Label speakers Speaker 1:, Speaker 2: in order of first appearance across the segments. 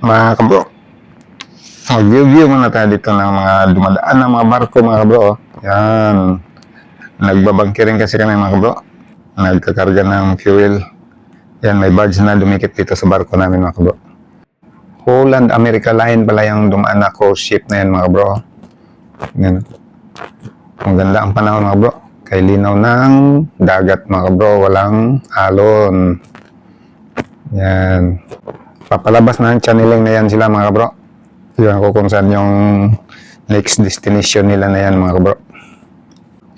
Speaker 1: Mga kabro, mag-review muna tayo dito ng mga dumadaan ng mga barko mga kabro. Yan. Nagbabangke rin kasi kami mga kabro. Nagkakarga ng fuel. Yan, may barge na dumikit dito sa barko namin mga kabro. Holland America Line pala yung dumaan na cruise ship na yan mga kabro. Yan. Ang ganda ang panahon mga kabro. Kay linaw ng dagat mga kabro. Walang alon. Yan. Papalabas na ang channeling na yan sila mga kabro. Yan ko kung saan yung next destination nila na yan mga kabro.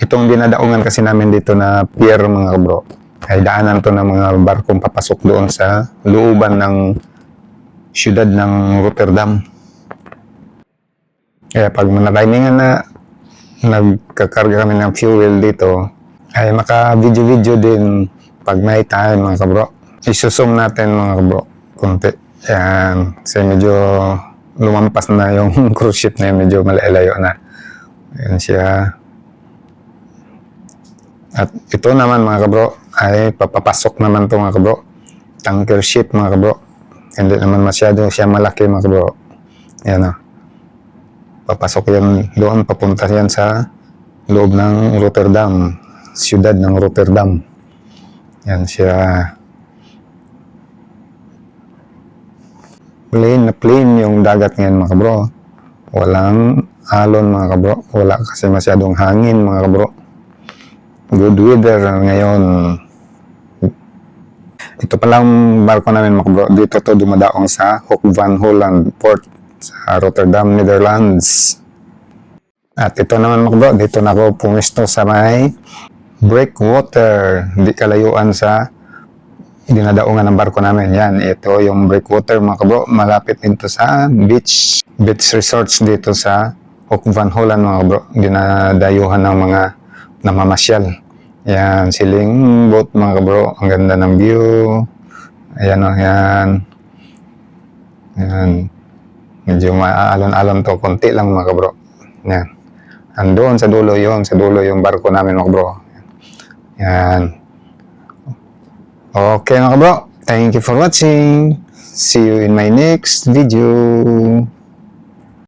Speaker 1: Itong dinadaungan kasi namin dito na pier mga kabro, ay daanan to ng mga barkong papasok doon sa looban ng siyudad ng Rotterdam. Kaya pag manatimingan na nagkakarga kami ng fuel dito, ay maka-video-video din pag may time mga kabro. Isusum natin mga kabro konti. Yan, kasi medyo lumampas na yung cruise ship na yun, medyo malayo na. Yan siya. At ito naman mga kabro, ay papapasok naman to mga kabro. Tanker ship mga kabro. Hindi naman masyado siya malaki mga kabro. Yan o. Papasok yan doon, papunta yan sa loob ng Rotterdam. Siyudad ng Rotterdam. Yan siya. Plain na plain yung dagat ngayon mga kabro. Walang alon mga kabro. Wala kasi masyadong hangin mga kabro. Good weather ngayon. Ito palang barko namin mga kabro. Dito to dumadaong sa Hoek van Holland Port sa Rotterdam, Netherlands. At ito naman mga kabro, dito na ako pumisto sa may breakwater. Hindi kalayuan sa dinadaungan ng barko namin. Yan, ito yung breakwater mga kabro. Malapit dito sa beach resorts dito sa Hoek van Holland mga kabro. Dinadayuhan ng mga namamasyal. Yan, siling boat mga kabro. Ang ganda ng view. Ayan o, yan. Yan. Medyo maalon-alon to. Konti lang mga kabro. Yan. Andun sa dulo yung barko namin mga kabro. Yan. Okay mga kabro, thank you for watching. See you in my next video.